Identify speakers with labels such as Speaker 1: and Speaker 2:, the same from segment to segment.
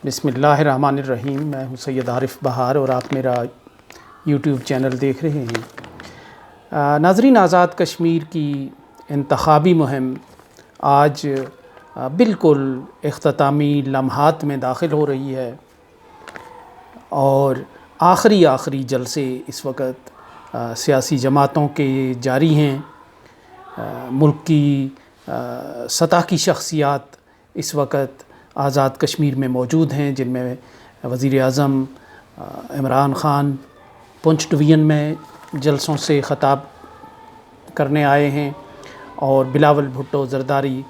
Speaker 1: بسم اللہ الرحمن الرحیم۔ میں ہوں سید عارف بہار اور آپ میرا یوٹیوب چینل دیکھ رہے ہیں۔ ناظرین، آزاد کشمیر کی انتخابی مہم آج بالکل اختتامی لمحات میں داخل ہو رہی ہے اور آخری جلسے اس وقت سیاسی جماعتوں کے جاری ہیں۔ ملک کی سطح کی شخصیات اس وقت آزاد کشمیر میں موجود ہیں، جن میں وزیر اعظم عمران خان پونچھ ڈویژن میں جلسوں سے خطاب کرنے آئے ہیں اور بلاول بھٹو زرداری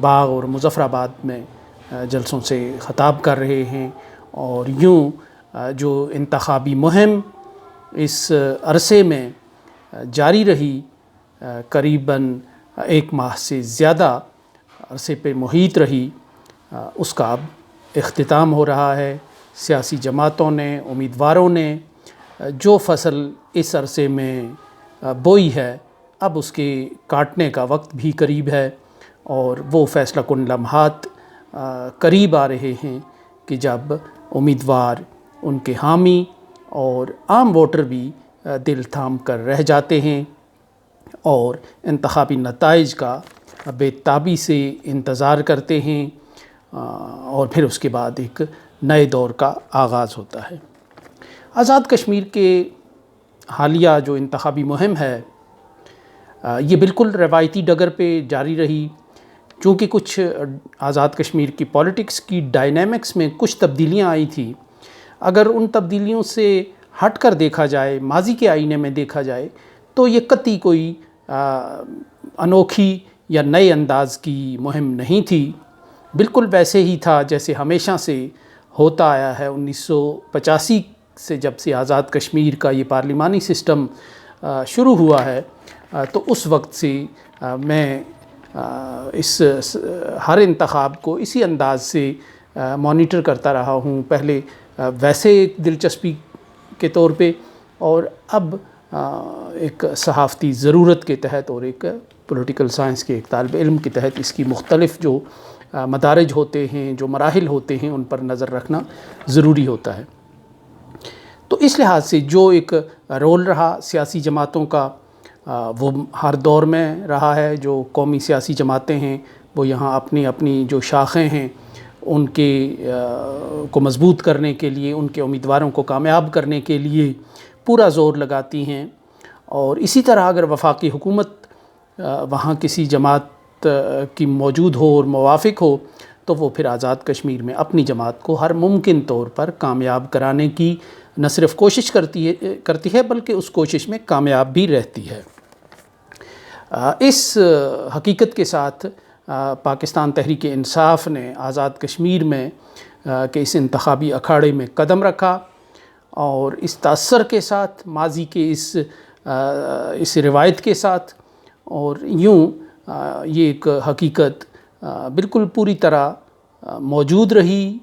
Speaker 1: باغ اور مظفر آباد میں جلسوں سے خطاب کر رہے ہیں۔ اور یوں جو انتخابی مہم اس عرصے میں جاری رہی، قریباً ایک ماہ سے زیادہ عرصے پہ محیط رہی، اس کا اب اختتام ہو رہا ہے۔ سیاسی جماعتوں نے، امیدواروں نے جو فصل اس عرصے میں بوئی ہے، اب اس کے کاٹنے کا وقت بھی قریب ہے اور وہ فیصلہ کن لمحات قریب آ رہے ہیں کہ جب امیدوار، ان کے حامی اور عام ووٹر بھی دل تھام کر رہ جاتے ہیں اور انتخابی نتائج کا بے تابی سے انتظار کرتے ہیں، اور پھر اس کے بعد ایک نئے دور کا آغاز ہوتا ہے۔ آزاد کشمیر کے حالیہ جو انتخابی مہم ہے، یہ بالکل روایتی ڈگر پہ جاری رہی، چونکہ کچھ آزاد کشمیر کی پولیٹکس کی ڈائنامکس میں کچھ تبدیلیاں آئی تھیں۔ اگر ان تبدیلیوں سے ہٹ کر دیکھا جائے، ماضی کے آئینے میں دیکھا جائے، تو یہ قطعی کوئی انوکھی یا نئے انداز کی مہم نہیں تھی۔ بالکل ویسے ہی تھا جیسے ہمیشہ سے ہوتا آیا ہے۔ 1985 سے جب سے آزاد کشمیر کا یہ پارلیمانی سسٹم شروع ہوا ہے، تو اس وقت سے میں اس ہر انتخاب کو اسی انداز سے مانیٹر کرتا رہا ہوں، پہلے ویسے ایک دلچسپی کے طور پہ، اور اب ایک صحافتی ضرورت کے تحت اور ایک پولیٹیکل سائنس کے ایک طالب علم کے تحت اس کی مختلف جو مدارج ہوتے ہیں، جو مراحل ہوتے ہیں، ان پر نظر رکھنا ضروری ہوتا ہے۔ تو اس لحاظ سے جو ایک رول رہا سیاسی جماعتوں کا، وہ ہر دور میں رہا ہے۔ جو قومی سیاسی جماعتیں ہیں، وہ یہاں اپنی جو شاخیں ہیں، ان کے کو مضبوط کرنے کے لیے، ان کے امیدواروں کو کامیاب کرنے کے لیے پورا زور لگاتی ہیں۔ اور اسی طرح اگر وفاقی حکومت وہاں کسی جماعت کی موجود ہو اور موافق ہو، تو وہ پھر آزاد کشمیر میں اپنی جماعت کو ہر ممکن طور پر کامیاب کرانے کی نہ صرف کوشش کرتی ہے بلکہ اس کوشش میں کامیاب بھی رہتی ہے۔ اس حقیقت کے ساتھ پاکستان تحریک انصاف نے آزاد کشمیر میں کہ اس انتخابی اکھاڑے میں قدم رکھا، اور اس تاثر کے ساتھ، ماضی کے اس روایت کے ساتھ، اور یوں یہ ایک حقیقت بالکل پوری طرح موجود رہی،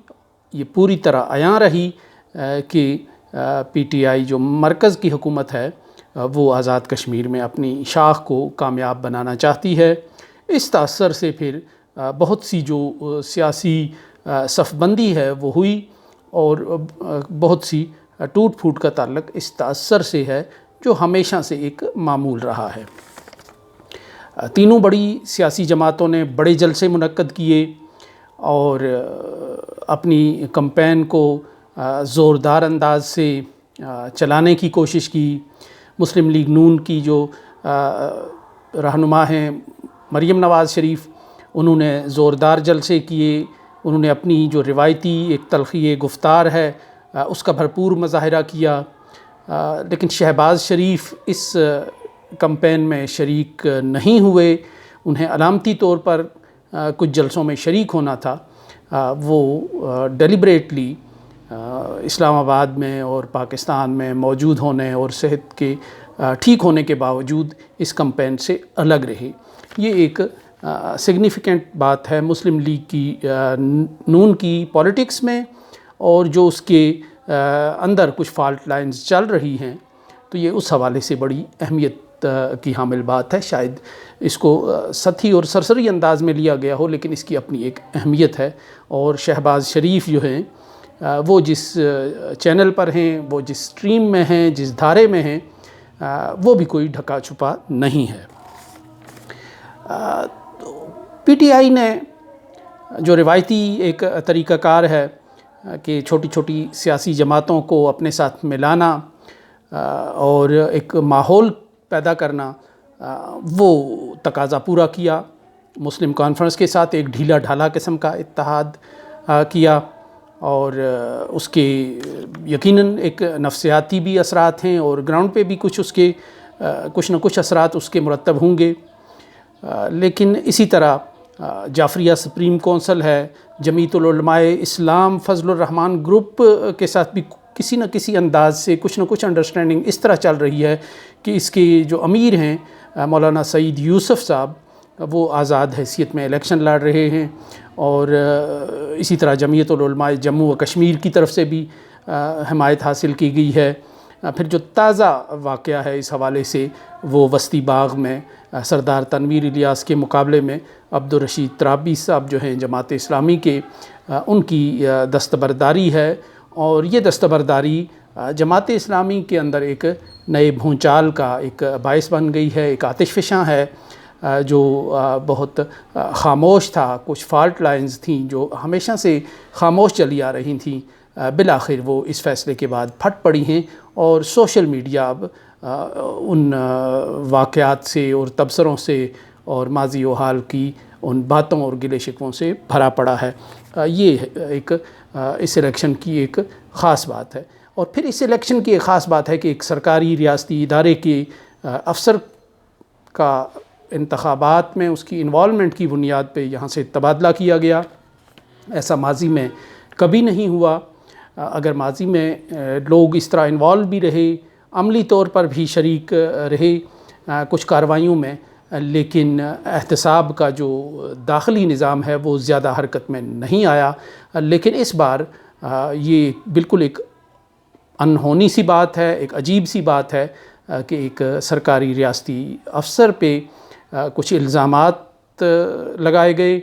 Speaker 1: یہ پوری طرح عیاں رہی کہ پی ٹی آئی جو مرکز کی حکومت ہے، وہ آزاد کشمیر میں اپنی شاخ کو کامیاب بنانا چاہتی ہے۔ اس تاثر سے پھر بہت سی جو سیاسی صف بندی ہے وہ ہوئی، اور بہت سی ٹوٹ پھوٹ کا تعلق اس تاثر سے ہے جو ہمیشہ سے ایک معمول رہا ہے۔ تینوں بڑی سیاسی جماعتوں نے بڑے جلسے منعقد کیے اور اپنی کمپین کو زوردار انداز سے چلانے کی کوشش کی۔ مسلم لیگ نون کی جو رہنما ہیں مریم نواز شریف، انہوں نے زوردار جلسے کیے، انہوں نے اپنی جو روایتی ایک تلخی گفتار ہے اس کا بھرپور مظاہرہ کیا، لیکن شہباز شریف اس کمپین میں شریک نہیں ہوئے۔ انہیں علامتی طور پر کچھ جلسوں میں شریک ہونا تھا، وہ ڈیلیبریٹلی اسلام آباد میں اور پاکستان میں موجود ہونے اور صحت کے ٹھیک ہونے کے باوجود اس کمپین سے الگ رہے۔ یہ ایک سگنیفیکنٹ بات ہے مسلم لیگ کی نون کی پولیٹکس میں، اور جو اس کے اندر کچھ فالٹ لائنز چل رہی ہیں، تو یہ اس حوالے سے بڑی اہمیت کی حامل بات ہے۔ شاید اس کو سطحی اور سرسری انداز میں لیا گیا ہو، لیکن اس کی اپنی ایک اہمیت ہے، اور شہباز شریف جو ہیں وہ جس چینل پر ہیں، وہ جس سٹریم میں ہیں، جس دھارے میں ہیں، وہ بھی کوئی ڈھکا چھپا نہیں ہے۔ پی ٹی آئی نے جو روایتی ایک طریقہ کار ہے کہ چھوٹی چھوٹی سیاسی جماعتوں کو اپنے ساتھ ملانا اور ایک ماحول پیدا کرنا، وہ تقاضا پورا کیا۔ مسلم کانفرنس کے ساتھ ایک ڈھیلا ڈھالا قسم کا اتحاد کیا، اور اس کے یقیناً ایک نفسیاتی بھی اثرات ہیں، اور گراؤنڈ پہ بھی کچھ نہ کچھ اثرات اس کے مرتب ہوں گے۔ لیکن اسی طرح جعفریہ سپریم کونسل ہے، جمعیت العلماء اسلام فضل الرحمان گروپ کے ساتھ بھی کسی نہ کسی انداز سے کچھ نہ کچھ انڈرسٹینڈنگ اس طرح چل رہی ہے کہ اس کے جو امیر ہیں مولانا سعید یوسف صاحب، وہ آزاد حیثیت میں الیکشن لڑ رہے ہیں، اور اسی طرح جمعیت العلماء جموں و کشمیر کی طرف سے بھی حمایت حاصل کی گئی ہے۔ پھر جو تازہ واقعہ ہے اس حوالے سے، وہ وسطی باغ میں سردار تنویر الیاس کے مقابلے میں عبدالرشید ترابی صاحب جو ہیں جماعت اسلامی کے، ان کی دستبرداری ہے، اور یہ دستبرداری جماعت اسلامی کے اندر ایک نئے بھونچال کا ایک باعث بن گئی ہے، ایک آتش فشاں ہے جو بہت خاموش تھا۔ کچھ فالٹ لائنز تھیں جو ہمیشہ سے خاموش چلی آ رہی تھیں، بالآخر وہ اس فیصلے کے بعد پھٹ پڑی ہیں، اور سوشل میڈیا اب ان واقعات سے اور تبصروں سے اور ماضی و حال کی ان باتوں اور گلے شکووں سے بھرا پڑا ہے۔ یہ ایک اس الیکشن کی ایک خاص بات ہے۔ اور پھر اس الیکشن کی ایک خاص بات ہے کہ ایک سرکاری ریاستی ادارے کے افسر کا انتخابات میں اس کی انوالومنٹ کی بنیاد پہ یہاں سے تبادلہ کیا گیا۔ ایسا ماضی میں کبھی نہیں ہوا۔ اگر ماضی میں لوگ اس طرح انوالو بھی رہے، عملی طور پر بھی شریک رہے کچھ کارروائیوں میں، لیکن احتساب کا جو داخلی نظام ہے وہ زیادہ حرکت میں نہیں آیا۔ لیکن اس بار یہ بالکل ایک انہونی سی بات ہے، ایک عجیب سی بات ہے کہ ایک سرکاری ریاستی افسر پہ کچھ الزامات لگائے گئے،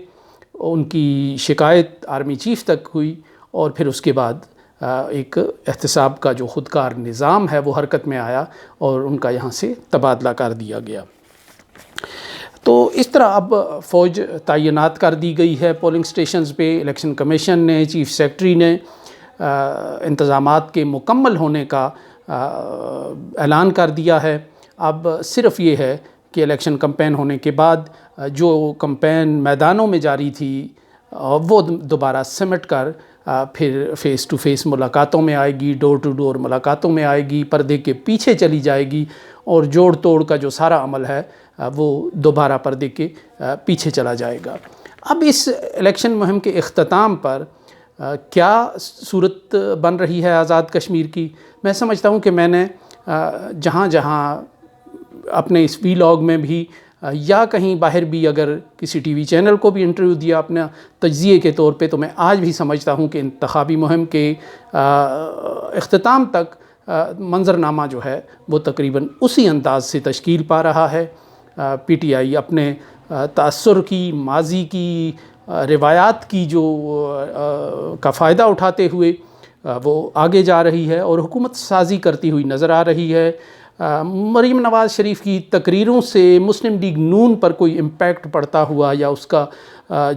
Speaker 1: ان کی شکایت آرمی چیف تک ہوئی، اور پھر اس کے بعد ایک احتساب کا جو خودکار نظام ہے وہ حرکت میں آیا اور ان کا یہاں سے تبادلہ کر دیا گیا۔ تو اس طرح اب فوج تعینات کر دی گئی ہے پولنگ سٹیشنز پہ۔ الیکشن کمیشن نے، چیف سیکرٹری نے انتظامات کے مکمل ہونے کا اعلان کر دیا ہے۔ اب صرف یہ ہے کہ الیکشن کمپین ہونے کے بعد جو کمپین میدانوں میں جاری تھی وہ دوبارہ سمٹ کر پھر فیس ٹو فیس ملاقاتوں میں آئے گی، ڈور ٹو ڈور ملاقاتوں میں آئے گی، پردے کے پیچھے چلی جائے گی، اور جوڑ توڑ کا جو سارا عمل ہے وہ دوبارہ پردے کے پیچھے چلا جائے گا۔ اب اس الیکشن مہم کے اختتام پر کیا صورت بن رہی ہے آزاد کشمیر کی؟ میں سمجھتا ہوں کہ میں نے جہاں جہاں اپنے اس ویلاگ میں بھی یا کہیں باہر بھی اگر کسی ٹی وی چینل کو بھی انٹرویو دیا اپنا تجزیے کے طور پہ، تو میں آج بھی سمجھتا ہوں کہ انتخابی مہم کے اختتام تک منظرنامہ جو ہے وہ تقریباً اسی انداز سے تشکیل پا رہا ہے۔ پی ٹی آئی اپنے تأثر کی، ماضی کی، روایات کی جو کا فائدہ اٹھاتے ہوئے وہ آگے جا رہی ہے اور حکومت سازی کرتی ہوئی نظر آ رہی ہے۔ مریم نواز شریف کی تقریروں سے مسلم لیگ نون پر کوئی امپیکٹ پڑتا ہوا، یا اس کا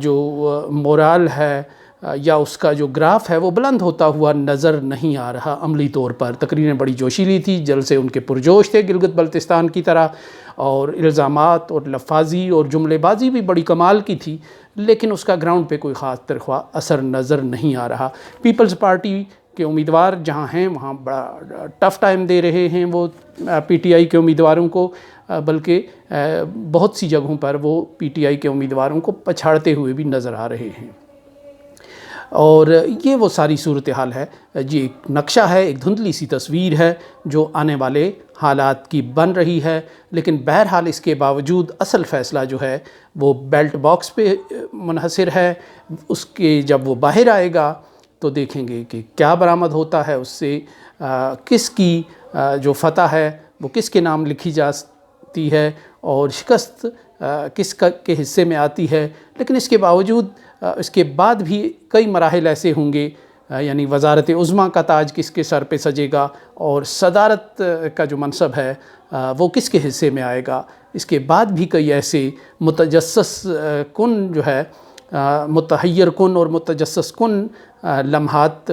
Speaker 1: جو مورال ہے یا اس کا جو گراف ہے وہ بلند ہوتا ہوا نظر نہیں آ رہا عملی طور پر۔ تقریریں بڑی جوشیلی تھی، جلسے ان کے پرجوش تھے گلگت بلتستان کی طرح، اور الزامات اور لفاظی اور جملے بازی بھی بڑی کمال کی تھی، لیکن اس کا گراؤنڈ پہ کوئی خاص طرح اثر نظر نہیں آ رہا۔ پیپلز پارٹی کے امیدوار جہاں ہیں وہاں بڑا ٹف ٹائم دے رہے ہیں وہ پی ٹی آئی کے امیدواروں کو، بلکہ بہت سی جگہوں پر وہ پی ٹی آئی کے امیدواروں کو پچھاڑتے ہوئے بھی نظر آ رہے ہیں۔ اور یہ وہ ساری صورتحال ہے جی، ایک نقشہ ہے، ایک دھندلی سی تصویر ہے جو آنے والے حالات کی بن رہی ہے، لیکن بہرحال اس کے باوجود اصل فیصلہ جو ہے وہ بیلٹ باکس پہ منحصر ہے۔ اس کے جب وہ باہر آئے گا تو دیکھیں گے کہ کیا برآمد ہوتا ہے، اس سے کس کی جو فتح ہے وہ کس کے نام لکھی جاتی ہے اور شکست کس کے حصے میں آتی ہے۔ لیکن اس کے باوجود اس کے بعد بھی کئی مراحل ایسے ہوں گے یعنی وزارت عظمیٰ کا تاج کس کے سر پہ سجے گا اور صدارت کا جو منصب ہے وہ کس کے حصے میں آئے گا. اس کے بعد بھی کئی ایسے متجسس کن جو ہے متحیر کن اور متجسس کن لمحات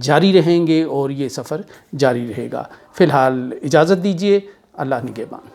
Speaker 1: جاری رہیں گے اور یہ سفر جاری رہے گا. فی الحال اجازت دیجیے. اللہ نگہبان.